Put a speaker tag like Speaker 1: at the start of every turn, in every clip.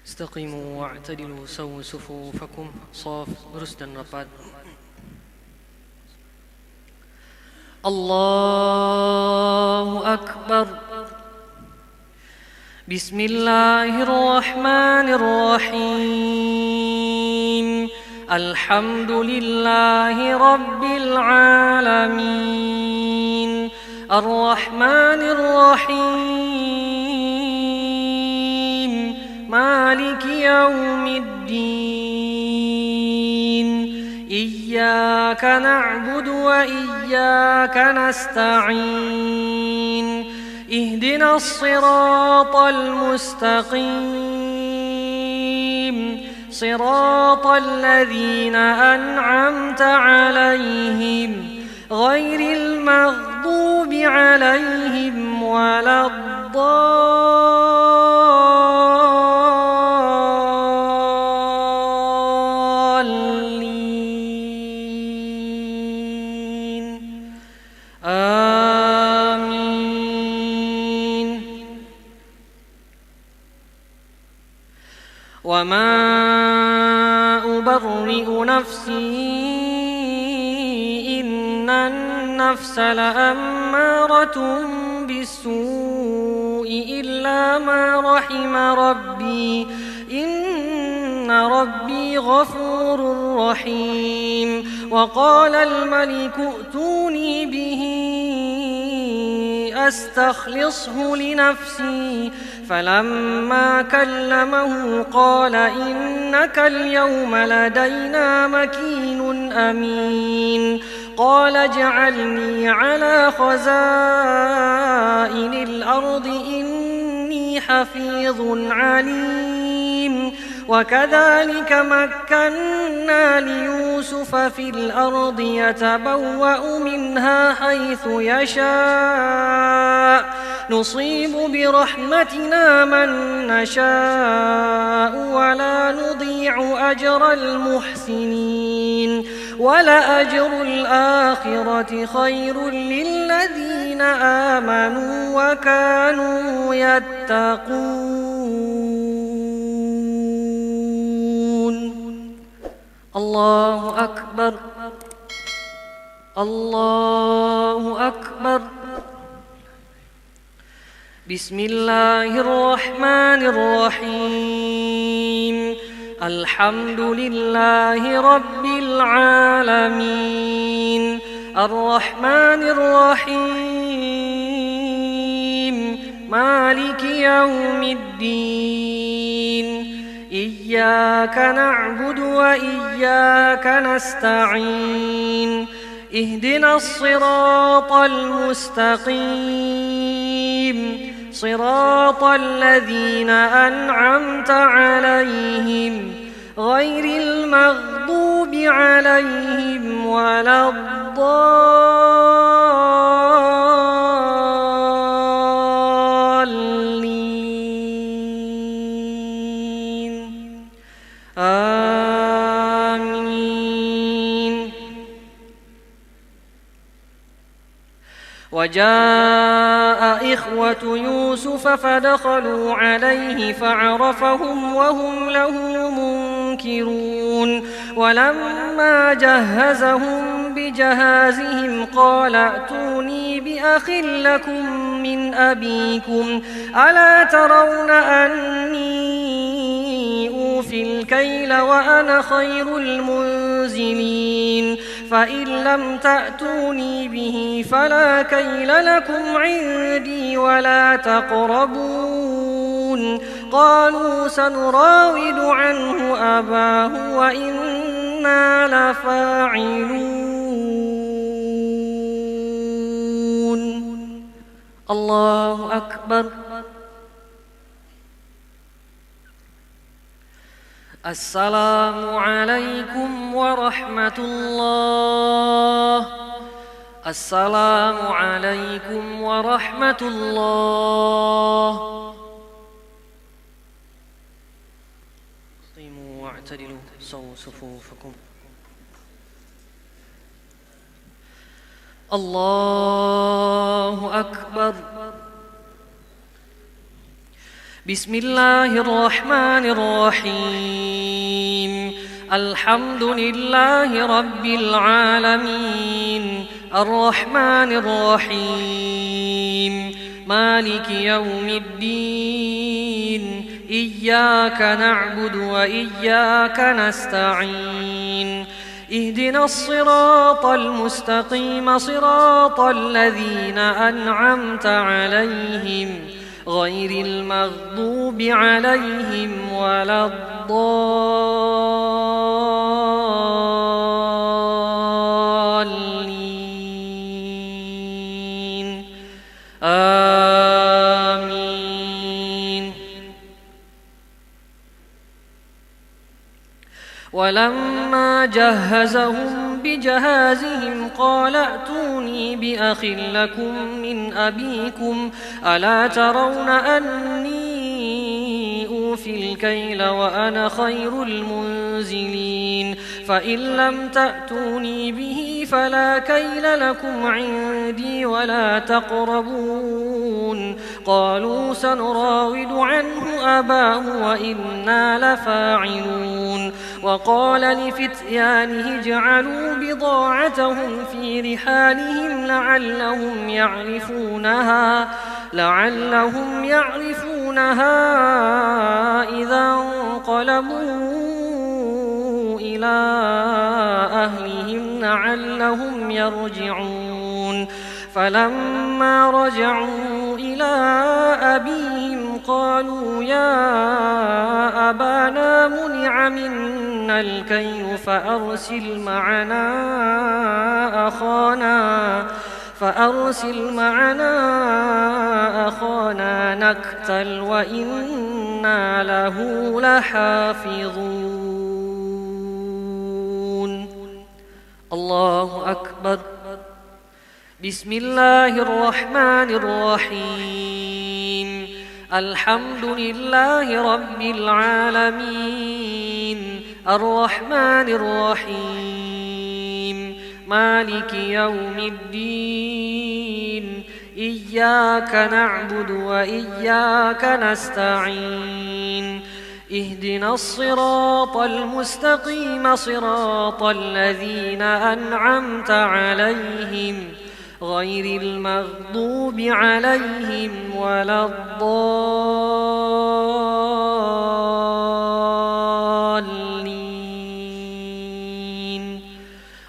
Speaker 1: استقيموا واعتدلوا سووا صفوفكم صاف lurus dan rapat. Allahu Akbar. Bismillahirrahmanirrahim. Alhamdulillahi Rabbil Alamin. Ar-Rahmanir-Rahim. Maliki yawmiddin. Iyyaka na'budu wa iyyaka nasta'in. Ihdinas siratal mustaqim. Siratal ladzina an'amta 'alaihim ghairil maghdubi 'alaihim waladdallin. Amin. Wa ma ubarri'u nafsi النفس لأمارة بالسوء إلا ما رحم ربي إن ربي غفور رحيم. وقال الملك ائتوني به أستخلصه لنفسي فلما كلمه قال إنك اليوم لدينا مكين أمين. قال اجعلني على خزائن الأرض إني حفيظ عليم. وكذلك مكنا ليوسف في الأرض يتبوأ منها حيث يشاء نصيب برحمتنا من نشاء ولا نضيع أجر المحسنين. ولأجر الآخرة خير للذين آمنوا وكانوا يتقون. الله أكبر. الله أكبر. بسم الله الرحمن الرحيم. الحمد لله رب العالمين. الرحمن الرحيم. مالك يوم الدين. إياك نعبد وإياك نستعين. اهدنا الصراط المستقيم. صراط الذين أنعمت عليهم غير المغضوب عليهم ولا الضالين. آمين. وجاء إخوة يوسف فدخلوا عليه فعرفهم وهم له منكرون. ولما جهزهم بجهازهم قال ائتوني بأخ لكم من أبيكم ألا ترون أني أوفي الكيل وأنا خير المنزلين. فإن لم تأتوني به فلا كيل لكم عندي ولا تقربون. قالوا سنراود عنه أباه وإنا لفاعلون. الله أكبر. السلام عليكم ورحمة الله. السلام عليكم ورحمة الله. قيموا واعتدلوا سووا صفوفكم. الله أكبر. بسم الله الرحمن الرحيم الحمد لله رب العالمين الرحمن الرحيم مالك يوم الدين إياك نعبد وإياك نستعين اهدنا الصراط المستقيم صراط الذين أنعمت عليهم غير المغضوب عليهم ولا الضالين آمين. ولما جهزهم بجهازهم قال ائتوني بأخ لكم من أبيكم ألا ترون أني أوفي الكيل وأنا خير المنزلين فإن لم تأتوني به فلا كيل لكم عندي ولا تقربون. قالوا سنراود عنه أباه وإنا لفاعلون. وقال لفتيانه اجعلوا بضاعتهم في رحالهم لعلهم يعرفونها إذا انقلبوا إلى أهلهم لعلهم يرجعون. فلما رجعوا إلى أبيهم قالوا يا أبانا منع منا الكيل فأرسل معنا أخانا نكتل وإنا له لحافظون. الله أكبر. بسم الله الرحمن الرحيم الحمد لله رب العالمين الرحمن الرحيم مالك يوم الدين إياك نعبد وإياك نستعين اهدنا الصراط المستقيم صراط الذين أنعمت عليهم غير المغضوب عليهم ولا الضالين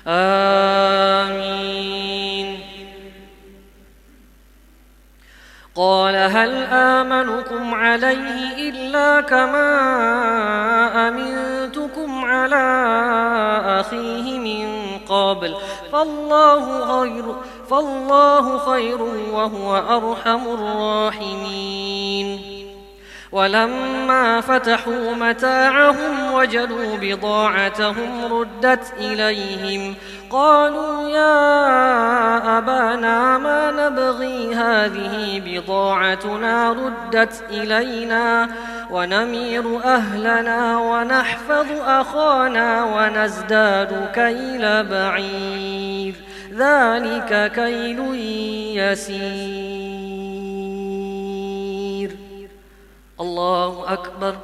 Speaker 1: آمين. قال هل آمنكم عليه إلا كما أمنتكم على أخيه من قبل فالله خير وهو أرحم الراحمين. ولما فتحوا متاعهم وجدوا بضاعتهم ردت إليهم قالوا يا أبانا ما نبغي هذه بضاعتنا ردت إلينا ونمير أهلنا ونحفظ أخانا ونزداد كيل بعير ذلك كيل يسير. الله أكبر.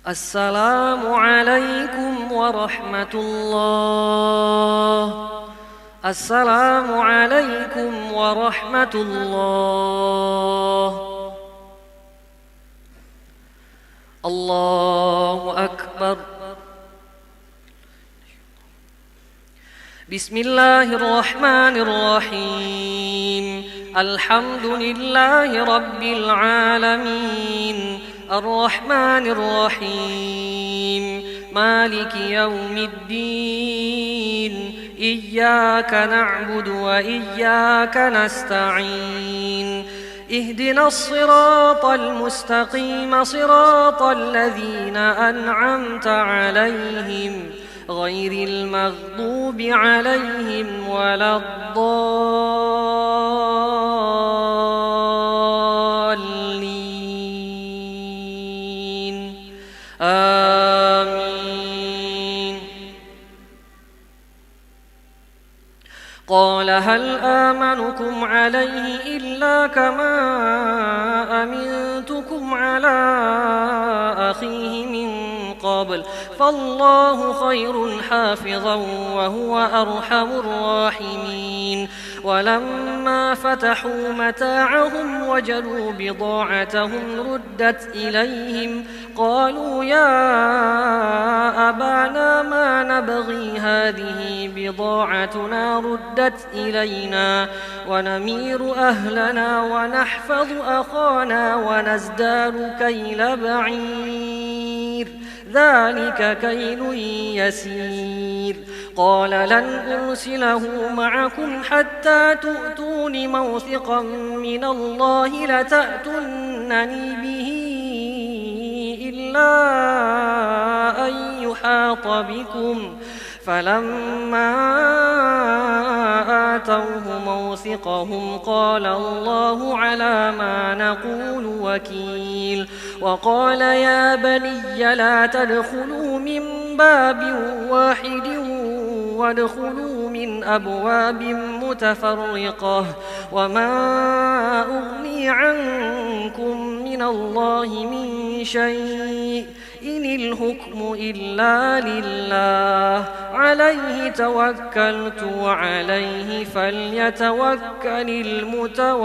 Speaker 1: السلام عليكم ورحمة الله. السلام عليكم ورحمة الله. الله أكبر. بسم الله الرحمن الرحيم الحمد لله رب العالمين الرحمن الرحيم مالك يوم الدين إياك نعبد وإياك نستعين اهدنا الصراط المستقيم صراط الذين أنعمت عليهم غير المغضوب عليهم ولا الضالين آمين. قال هل آمنكم عليه إلا كما أمنتكم على أخيه من قبل فالله خير حافظا وهو أرحم الراحمين ولما فتحوا متاعهم وجدوا بضاعتهم ردت إليهم قالوا يا أبانا ما نبغي هذه بضاعتنا ردت إلينا ونمير أهلنا ونحفظ أخانا ونزداد كيل بعير ذلك كيل يسير قال لن أرسله معكم حتى تؤتون موثقا من الله لتأتونني به إلا أن يحاط بكم فلما آتوه موثقهم قال الله على ما نقول وكيل وقال يا بني لا تدخلوا من باب واحد وادخلوا من أبواب متفرقة وما أغني عنكم من الله من شيء إن الحكم إلا لله عليه توكلت وعليه فليتوكل المتوكلون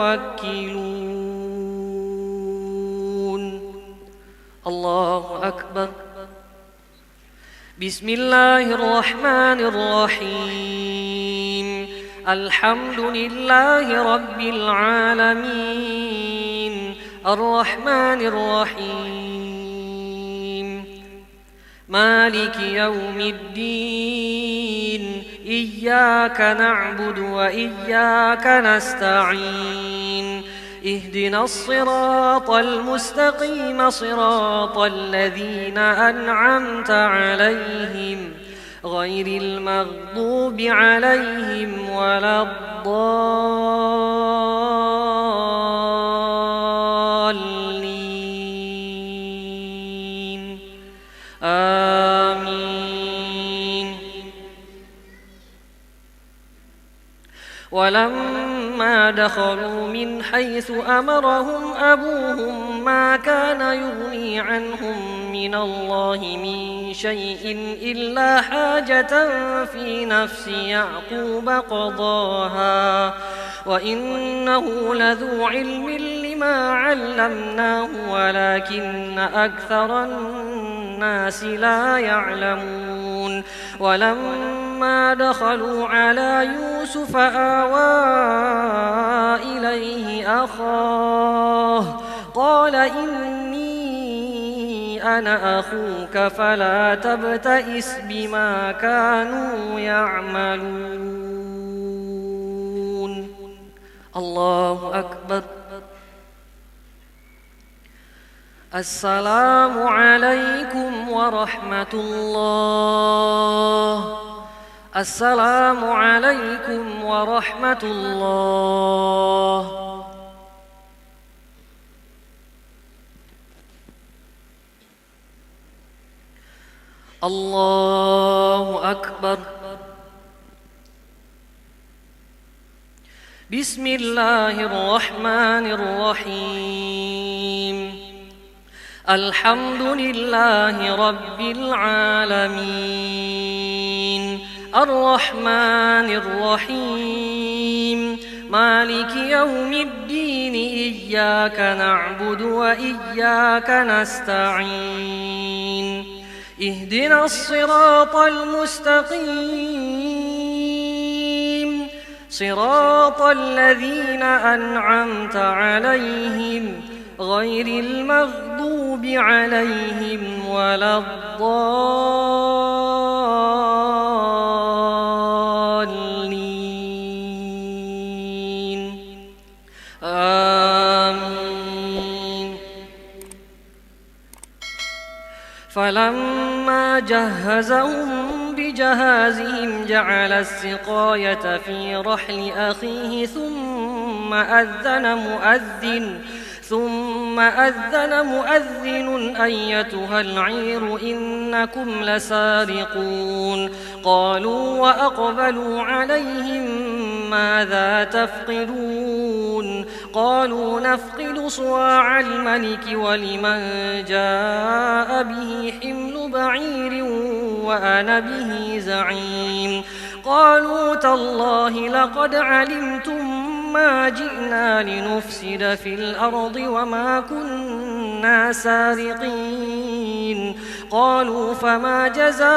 Speaker 1: الله أكبر بسم الله الرحمن الرحيم الحمد لله رب العالمين الرحمن الرحيم مالك يوم الدين إياك نعبد وإياك نستعين اهدنا الصراط المستقيم صراط الذين أنعمت عليهم غير المغضوب عليهم ولا الضالين آمين ولما دخلوا من حيث أمرهم أبوهم ما كان يغني عنهم من الله من شيء إلا حاجة في نفس يعقوب قضاها وإنه لذو علم لما علمناه ولكن أكثر الناس لا يعلمون ولما دخلوا على يوسف آوى إليه أخاه قال إني أنا أخوك فلا تبتئس بما كانوا يعملون الله أكبر السلام عليكم ورحمة الله السلام عليكم ورحمة الله الله أكبر بسم الله الرحمن الرحيم الحمد لله رب العالمين الرحمن الرحيم مالك يوم الدين إياك نعبد وإياك نستعين اهدنا الصراط المستقيم صراط الذين أنعمت عليهم غير المغضوب عليهم ولا الضالين آمين فلما جهزهم بجهازهم جعل السقاية في رحل أخيه ثم أذن مؤذن أيتها العير إنكم لسارقون قالوا وأقبلوا عليهم
Speaker 2: ماذا تفقدون قالوا نفقد صواع الملك ولمن جاء به حمل بعير وأنا به زعيم قالوا تالله لقد علمتم ما جئنا لنفسد في الأرض وما كنا سارقين قالوا فما جزاؤه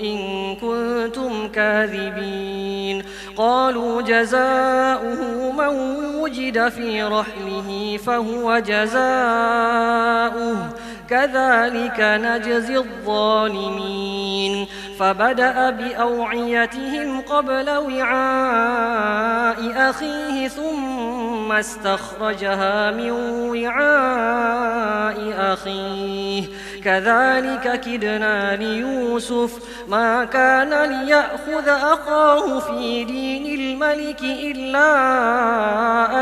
Speaker 2: إن كنتم كاذبين قالوا جزاؤه من وجد في رحله فهو جزاؤه كذلك نجزي الظالمين فبدأ بأوعيتهم قبل وعاء أخيه ثم استخرجها من وعاء أخيه كذلك كدنا ليوسف ما كان ليأخذ أخاه في دين الملك إلا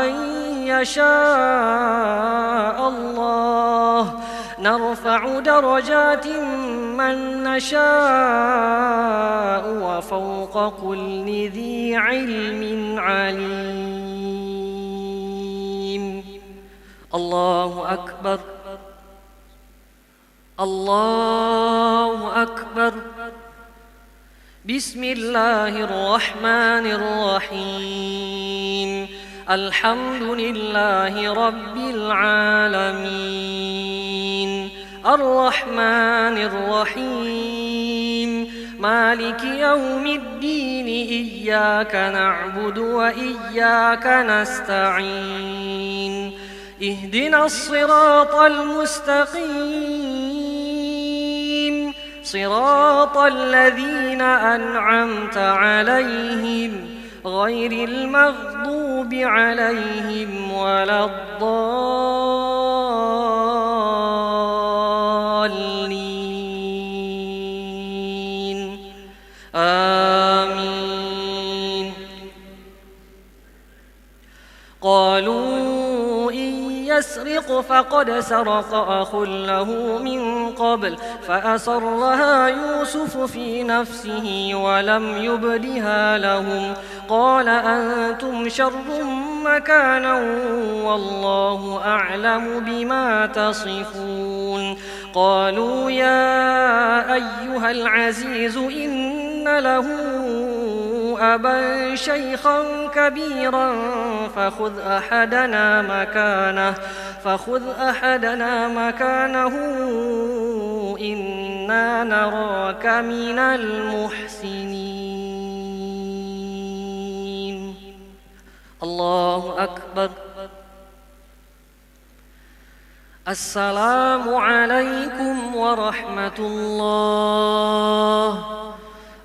Speaker 2: أن يشاء الله نرفع درجات من نشاء وفوق كل ذي علم عليم الله أكبر الله أكبر بسم الله الرحمن الرحيم الحمد لله رب العالمين الرحمن الرحيم مالك يوم الدين إياك نعبد وإياك نستعين اهدنا الصراط المستقيم صراط الذين أنعمت عليهم غير المغضوب عليهم ولا الضالين آمين قالوا إن يسرق فقد سرق أخ له من قبل فأسرها يوسف في نفسه ولم يبدها لهم قال أنتم شر مكانا والله أعلم بما تصفون قالوا يا أيها العزيز إن له أبا شيخا كبيرا فخذ أحدنا مكانه إنا نراك من المحسنين الله أكبر السلام عليكم ورحمة الله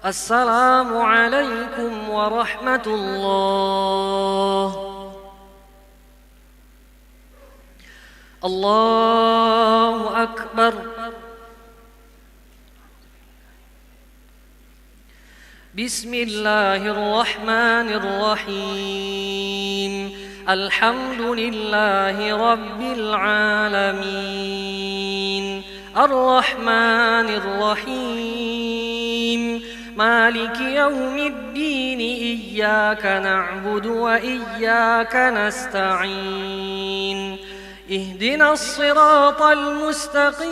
Speaker 2: السلام عليكم ورحمة الله الله أكبر بسم الله الرحمن الرحيم الحمد لله رب العالمين الرحمن الرحيم مالك يوم الدين إياك نعبد وإياك نستعين اهدنا الصراط المستقيم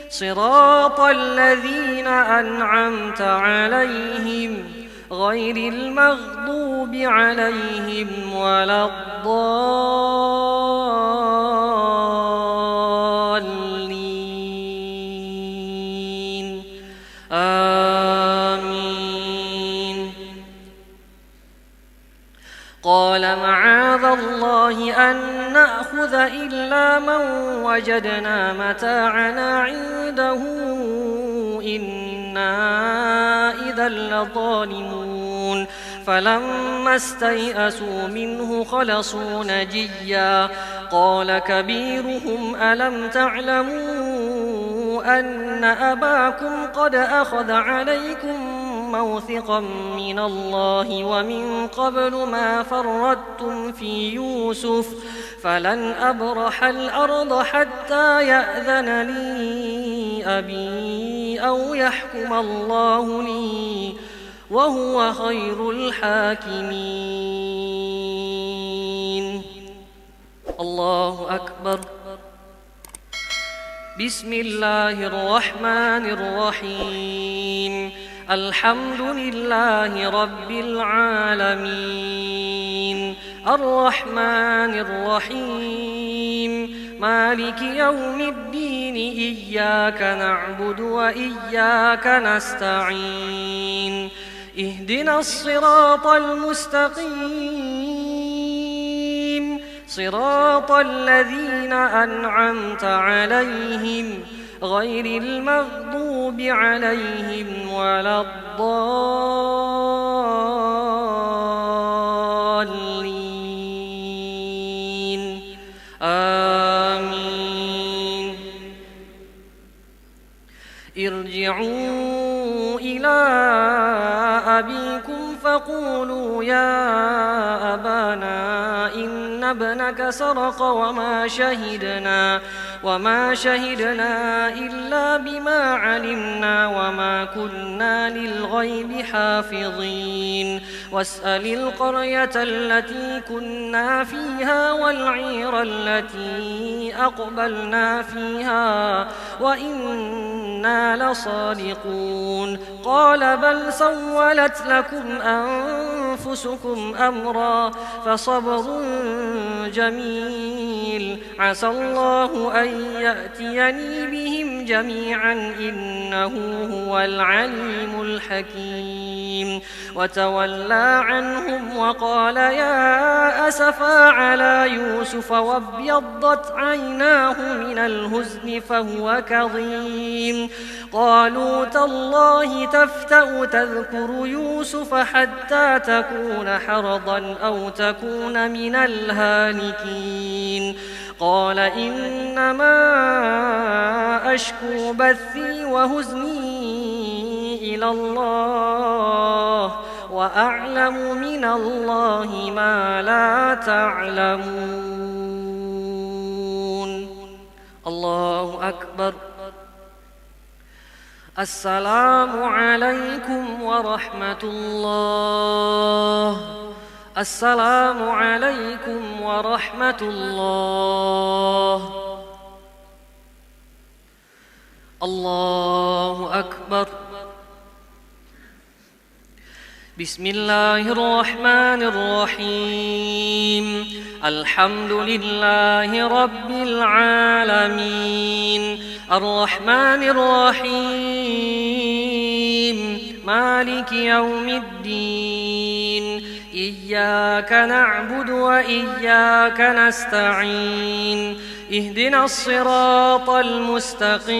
Speaker 2: صراط الذين أنعمت عليهم غير المغضوب عليهم ولا الضالين آمين قال معاذ الله أن نأخذ إلا من وجدنا متاعنا عنده إنا إذا لظالمون فلما استيئسوا منه خلصوا نجيا قال كبيرهم ألم تعلموا أن أباكم قد أخذ عليكم موثقا من الله ومن قبل ما فرطتم في يوسف فلن أبرح الأرض حتى يأذن لي أبي أو يحكم الله لي وهو خير الحاكمين. الله أكبر. بسم الله الرحمن الرحيم. الحمد لله رب العالمين الرحمن الرحيم مالك يوم الدين إياك نعبد وإياك نستعين اهدنا الصراط المستقيم صراط الذين أنعمت عليهم غير المغضوب عليهم ولا الضالين آمين. ارجعوا إلى أبيكم فقولوا يا أبانا إن ابنك سرق وما شهدنا إلا بما علمنا وما كنا للغيب حافظين واسأل القرية التي كنا فيها والعير التي أقبلنا فيها وإنا لصادقون قال بل سولت لكم أنفسكم أمرا فصبر جميل عسى الله أن يأتيني بهم جميعا إنه هو العليم الحكيم. وتولى عنهم وقال يا أسفا على يوسف وابيضت عيناه من الهزن فهو كظيم قالوا تالله تفتأ تذكر يوسف حتى تكون حرضا أو تكون من الهالكين قال إنما أشكو بثي وهزني إلى الله وأعلم من الله ما لا تعلمون. الله أكبر. السلام عليكم ورحمة الله. السلام عليكم ورحمة الله. الله أكبر. بسم الله الرحمن الرحيم. الحمد لله رب العالمين الرحمن الرحيم مالك يوم الدين إياك نعبد وإياك نستعين اهدنا الصراط المستقيم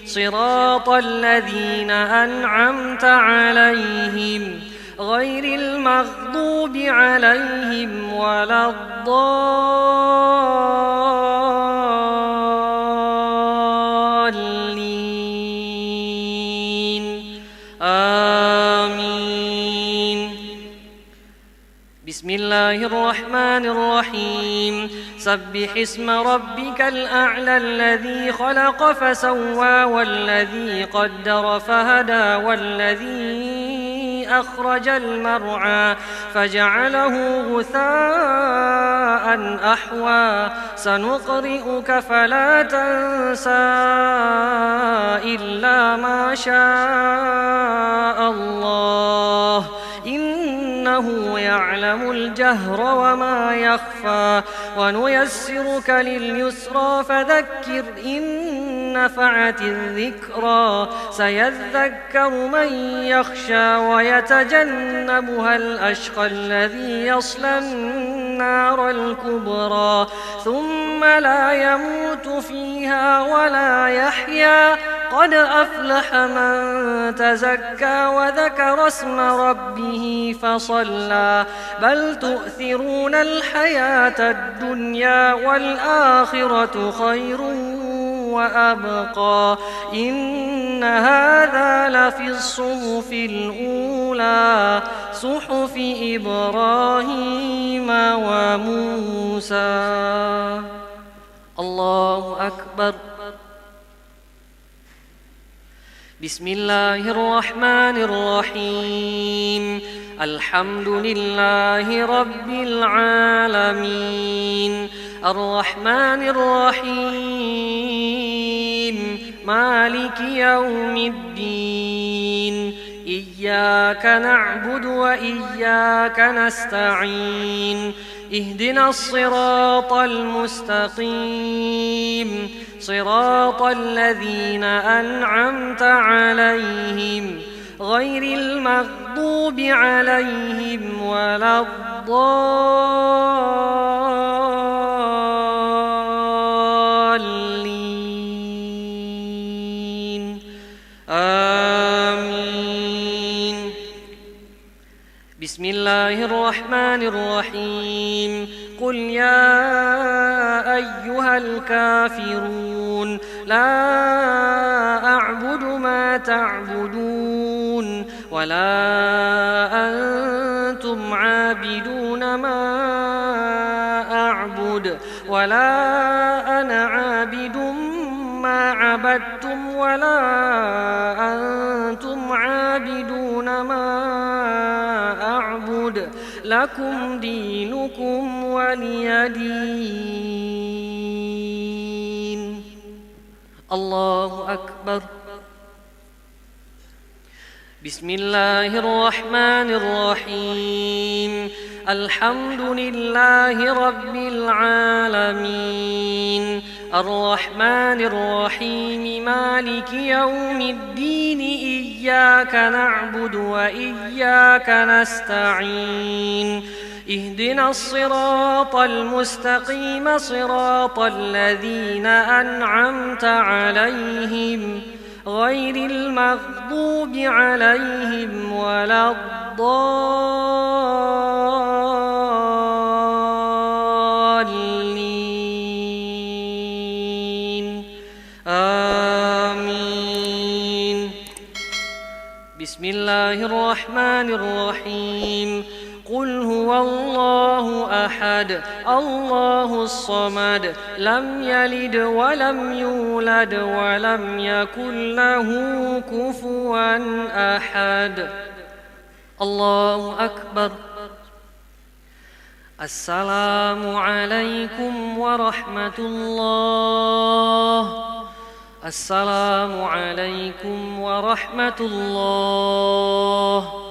Speaker 2: صراط الذين أنعمت عليهم غير المغضوب عليهم ولا الضالين آمين. بسم الله الرحمن الرحيم. سبح اسم ربك الأعلى الذي خلق فسوى والذي قدر فهدى والذي أخرج المرعى فجعله غثاء أحوى سنقرئك فلا تنسى إلا ما شاء الله إنه يعلم الجهر وما يخفى ونيسرك لليسرى فذكر إن نفعت الذكرى سيذكر من يخشى ويتجنبها الأشقى الذي يصلى النار الكبرى ثم لا يموت فيها ولا يحيا قد أفلح من تزكى وذكر اسم ربه فصلى بل تؤثرون الحياة الدنيا والآخرة خير وأبقى إن هذا لفي الصحف الأولى صحف إبراهيم وموسى. الله أكبر. بسم الله الرحمن الرحيم الحمد لله رب العالمين الرحمن الرحيم مالك يوم الدين إياك نعبد وإياك نستعين اهدنا الصراط المستقيم صراط الذين أنعمت عليهم غير المغضوب عليهم ولا الضالين آمين. بسم الله الرحمن الرحيم قل يا أيها الكافرون لا أعبد ما تعبدون ولا أنتم عابدون ما أعبد ولا أنا عابد ما عبدتم ولا أنتم عابدون ما أعبد لكم دينكم ولي دين. الله أكبر. بسم الله الرحمن الرحيم الحمد لله رب العالمين الرحمن الرحيم مالك يوم الدين إياك نعبد وإياك نستعين اهدنا الصراط المستقيم صراط الذين أنعمت عليهم غير المغضوب عليهم ولا الضالين آمين. بسم الله الرحمن الرحيم قل هو الله أحد الله الصمد لم يلد ولم يولد ولم يكن له كفوا أحد. الله أكبر. السلام عليكم ورحمة الله. السلام عليكم ورحمة الله.